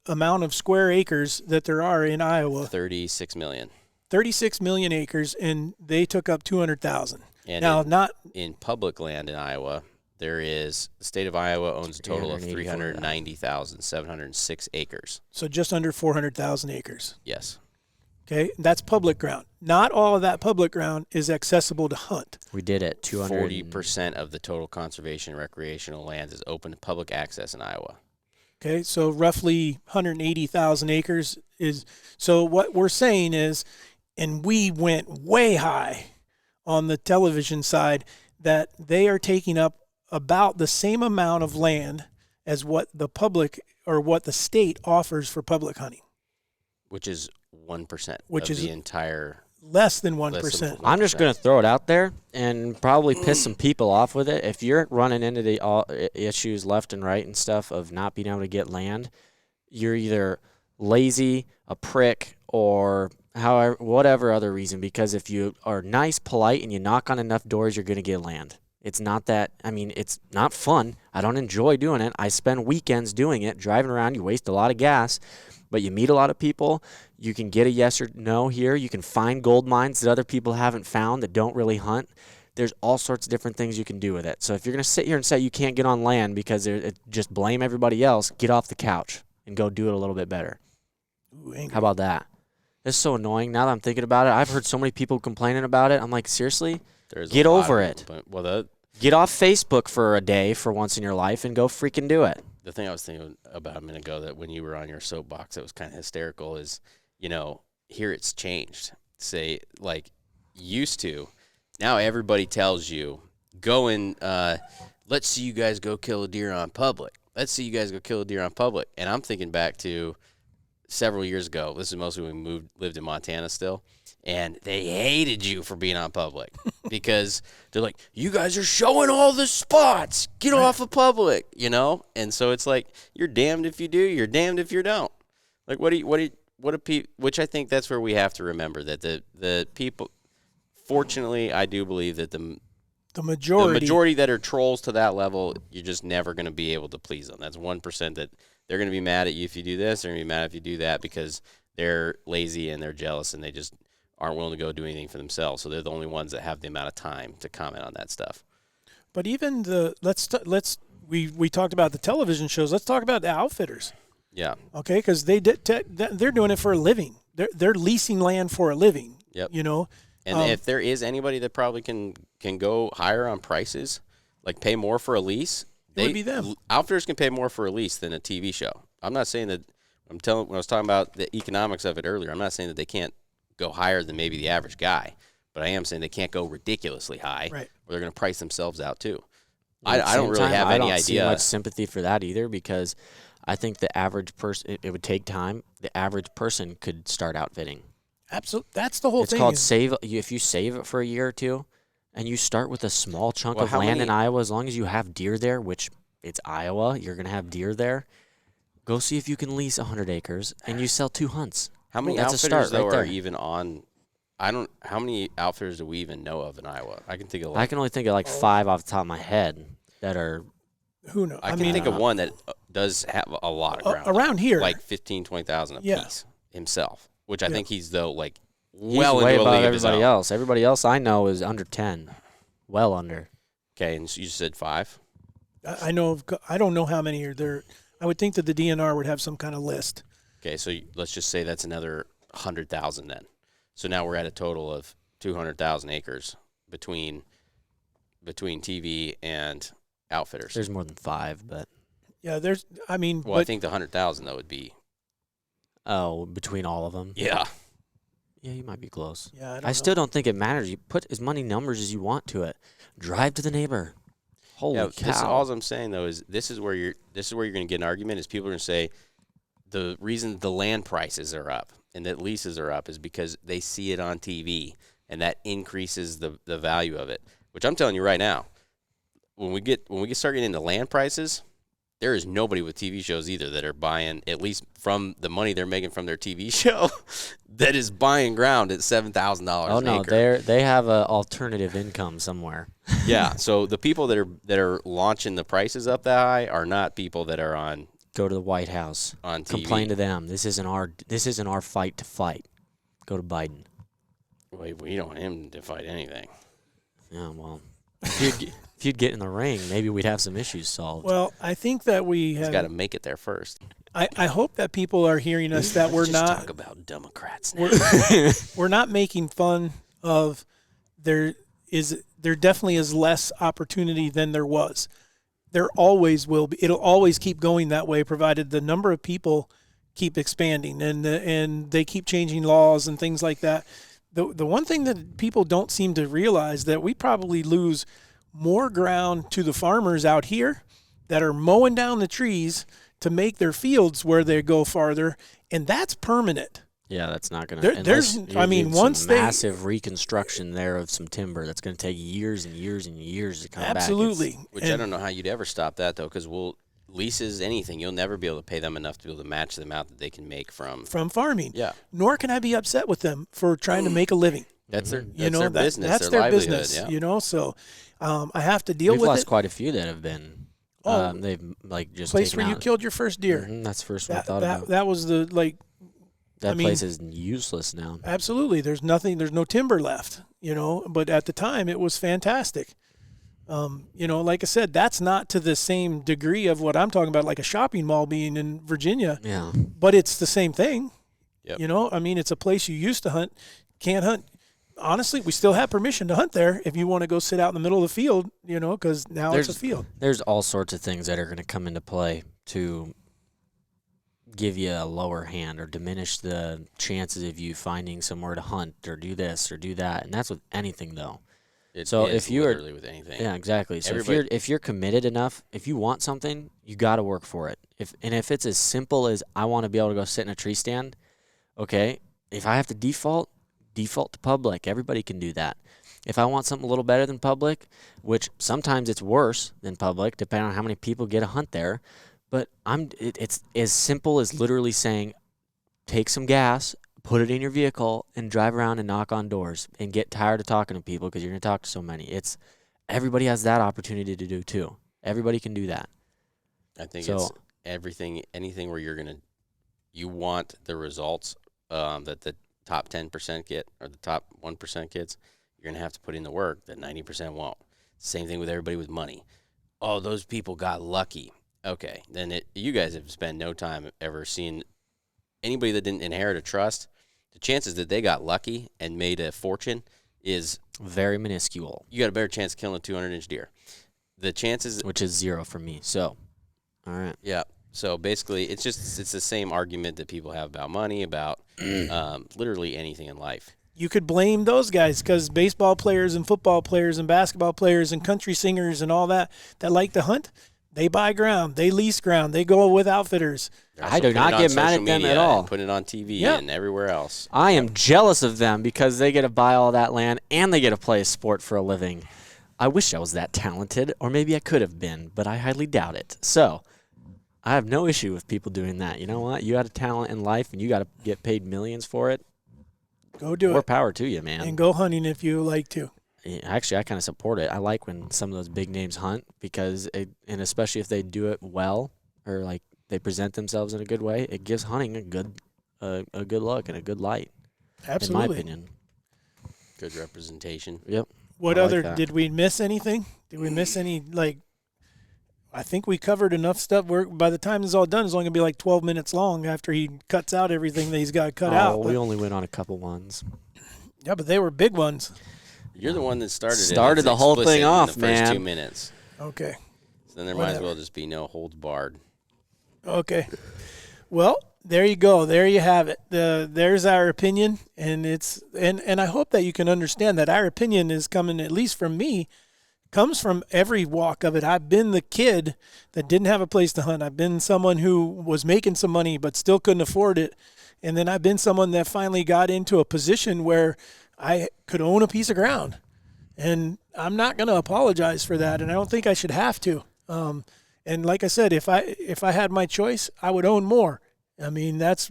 amount of square acres that there are in Iowa. 36 million. 36 million acres, and they took up 200,000. And now, in public land in Iowa, the state of Iowa owns a total of 390,706 acres. So just under 400,000 acres. Yes. Okay, that's public ground. Not all of that public ground is accessible to hunt. We did it. 40% of the total conservation and recreational land is open to public access in Iowa. Okay, so roughly 180,000 acres is. So what we're saying is, and we went way high on the television side, that they are taking up about the same amount of land as what the public or what the state offers for public hunting. Which is 1% Which of is the entire. Less than 1%. I'm just going to throw it out there and probably piss some people off with it. If you're running into the issues left and right and stuff of not being able to get land, you're either lazy, a prick, or whatever other reason. Because if you are nice, polite, and you knock on enough doors, you're going to get land. It's not that, it's not fun. I don't enjoy doing it. I spend weekends doing it, driving around. You waste a lot of gas. But you meet a lot of people. You can get a yes or no here. You can find gold mines that other people haven't found that don't really hunt. There's all sorts of different things you can do with it. So if you're going to sit here and say you can't get on land because just blame everybody else, get off the couch and go do it a little bit better. Ooh, how about that? It's so annoying. Now that I'm thinking about it, I've heard so many people complaining about it. I'm like, seriously? Get over it. Get off Facebook for a day for once in your life and go freaking do it. The thing I was thinking about a minute ago that when you were on your soapbox that was kind of hysterical is, here it's changed. Say, like, used to, now everybody tells you, go and let's see you guys go kill a deer on public. Let's see you guys go kill a deer on public. And I'm thinking back to several years ago. This is mostly when we lived in Montana still. And they hated you for being on public because they're like, you guys are showing all the spots. Get off of public, And so it's like, you're damned if you do, you're damned if you don't. Like, which I think that's where we have to remember that the people, fortunately, I do believe that the majority that are trolls to that level, you're just never going to be able to please them. That's 1% that they're going to be mad at you if you do this, they're going to be mad if you do that because they're lazy and they're jealous and they just aren't willing to go do anything for themselves. So they're the only ones that have the amount of time to comment on that stuff. But even we talked about the television shows. Let's talk about the outfitters. Yeah. Okay, because they're doing it for a living. They're leasing land for a living. Yep. And if there is anybody that probably can go higher on prices, like pay more for a lease, it would be them. Outfitters can pay more for a lease than a TV show. I'm not saying that. When I was talking about the economics of it earlier, I'm not saying that they can't go higher than maybe the average guy, but I am saying they can't go ridiculously high, right? Or they're going to price themselves out too. I don't really have any idea. See much sympathy for that either because I think the average person, it would take time. The average person could start outfitting. Absolutely, that's the whole thing. It's called save. If you save it for a year or two, and you start with a small chunk of land in Iowa, as long as you have deer there, which it's Iowa, you're going to have deer there. Go see if you can lease 100 acres, and you sell 2 hunts. How many outfitters though are even on? How many outfitters do we even know of in Iowa? I can only think of 5 off the top of my head that are. Who knows? I can think of one that does have a lot of ground around here, like 15,000, 20,000 a piece himself, which I think he's well He's into way a above league of his everybody own. else. Everybody else I know is under 10, well under. Okay, and you said 5. I don't know how many are there. I would think that the DNR would have some kind of list. Okay, so let's just say that's another 100,000 then. So now we're at a total of 200,000 acres between TV and outfitters. There's more than 5, but Yeah, I think the 100,000 though would be. oh, between all of them. Yeah. Yeah, you might be close. Yeah, I still don't think it matters. You put as many numbers as you want to it. Drive to the neighbor. Holy cow! All I'm saying though is this is where you're going to get an argument. Is people are going to say the reason the land prices are up and that leases are up is because they see it on TV and that increases the value of it. Which I'm telling you right now, when we start getting into land prices, there is nobody with TV shows either that are buying, at least from the money they're making from their TV show, that is buying ground at $7,000 Oh an no, acre. they have an alternative income somewhere. Yeah, so the people that are launching the prices up that high are not people that are on Go to the White House. TV. Complain to them. This isn't our fight to fight. Go to Biden. We don't want him to fight anything. Yeah, well, if you'd get in the ring, maybe we'd have some issues solved. Well, I think that we He's have. got to make it there first. I hope that people are hearing us that we're Let's not. just talk about Democrats now. We're not making fun of. There definitely is less opportunity than there was. There always will be. It'll always keep going that way, provided the number of people keep expanding and they keep changing laws and things like that. The one thing that people don't seem to realize that we probably lose more ground to the farmers out here that are mowing down the trees to make their fields where they go farther, and that's permanent. Yeah, that's not going to. Once they massive reconstruction there of some timber that's going to take years and years and years to come back. Absolutely. Which I don't know how you'd ever stop that though, because leases anything, you'll never be able to pay them enough to be able to match the amount that they can make from farming. Yeah. Nor can I be upset with them for trying to make a living. That's their Their business. That's their livelihood, business. Yeah. So I have to deal We've with lost it. quite a few that have been. They've just Place taken where you out. killed your first deer. That's the first one I thought about. That was the That place is useless now. Absolutely. There's no timber left, but at the time it was fantastic. Like I said, that's not to the same degree of what I'm talking about, like a shopping mall being in Virginia. Yeah. But it's the same thing. Yep. It's a place you used to hunt, can't hunt. Honestly, we still have permission to hunt there if you want to go sit out in the middle of the field, because now it's a field. There's all sorts of things that are going to come into play to give you a lower hand or diminish the chances of you finding somewhere to hunt or do this or do that. And that's with anything, though. So if you are with anything. Yeah, exactly. So if you're committed enough, if you want something, you got to work for it. If it's as simple as I want to be able to go sit in a tree stand, okay, if I have to default to public. Everybody can do that. If I want something a little better than public, which sometimes it's worse than public, depending on how many people get a hunt there, but it's as simple as literally saying, take some gas, put it in your vehicle, and drive around and knock on doors and get tired of talking to people because you're going to talk to so many. Everybody has that opportunity to do too. Everybody can do that. I think it's anything where you want the results that the top 10% get or the top 1% gets, you're going to have to put in the work that 90% won't. Same thing with everybody with money. Oh, those people got lucky. Okay, then you guys have spent no time ever seeing anybody that didn't inherit a trust. The chances that they got lucky and made a fortune is very minuscule. You got a better chance of killing a 200-inch deer. The chances, which is 0 for me. So, all right. Yeah. So basically, it's the same argument that people have about money, about literally anything in life. You could blame those guys because baseball players and football players and basketball players and country singers and all that like to hunt, they buy ground, they lease ground, they go with outfitters. I do not get mad at them at all. Put it on TV and everywhere else. I am jealous of them because they get to buy all that land and they get to play a sport for a living. I wish I was that talented, or maybe I could have been, but I highly doubt it. So I have no issue with people doing that. You know what? You got a talent in life and you got to get paid millions for it. Go do it. More power to you, man. And go hunting if you like to. Actually, I kind of support it. I like when some of those big names hunt because, and especially if they do it well or like they present themselves in a good way, it gives hunting a good look and a good light. Absolutely. In my opinion. Good representation. Yep. What did we miss anything? Did we miss any, I think we covered enough stuff where by the time this is all done, it's only going to be like 12 minutes long after he cuts out everything that he's got to cut out. We only went on a couple ones. Yeah, but they were big ones. You're the one that started it. Started It's the whole explicit thing in the off, first 2 man. minutes. Okay. So then there might as Whatever. well just be no holds barred. Okay. Well, there you go. There you have it. There's our opinion, and I hope that you can understand that our opinion is coming, at least from me, comes from every walk of it. I've been the kid that didn't have a place to hunt. I've been someone who was making some money but still couldn't afford it. And then I've been someone that finally got into a position where I could own a piece of ground. And I'm not going to apologize for that, and I don't think I should have to. And like I said, if I had my choice, I would own more. I mean, that's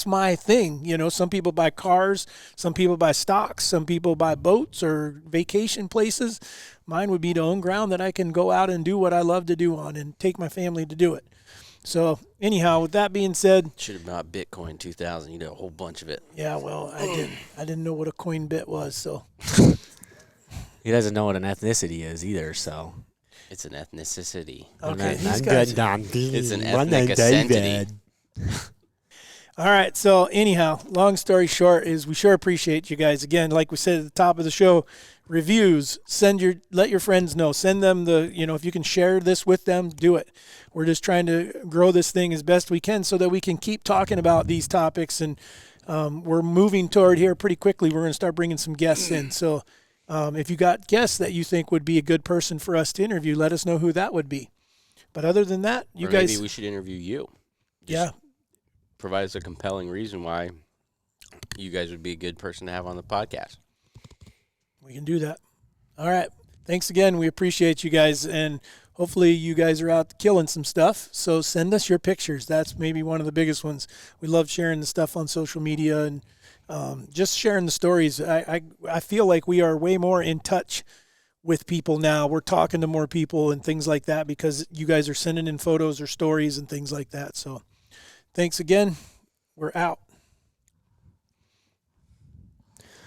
my thing. You know, some people buy cars, some people buy stocks, some people buy boats or vacation places. Mine would be to own ground that I can go out and do what I love to do on and take my family to do it. So anyhow, with that being said, Should have bought Bitcoin 2000. You did a whole bunch of it. yeah, well, I didn't know what a coin bit was, so. He doesn't know what an ethnicity is either, so. It's an ethnicity. Okay, these guys. It's an ethnic ascendity. All right. So anyhow, long story short is we sure appreciate you guys. Again, like we said at the top of the show, reviews, let your friends know. Send them if you can share this with them, do it. We're just trying to grow this thing as best we can so that we can keep talking about these topics. And we're moving toward here pretty quickly. We're going to start bringing some guests in. So if you got guests that you think would be a good person for us to interview, let us know who that would be. But other than that, you or guys. Maybe we should interview you. Yeah. Provide us a compelling reason why you guys would be a good person to have on the podcast. We can do that. All right. Thanks again. We appreciate you guys, and hopefully you guys are out killing some stuff. So send us your pictures. That's maybe one of the biggest ones. We love sharing the stuff on social media and just sharing the stories. I feel like we are way more in touch with people now. We're talking to more people and things like that because you guys are sending in photos or stories and things like that. So thanks again. We're out.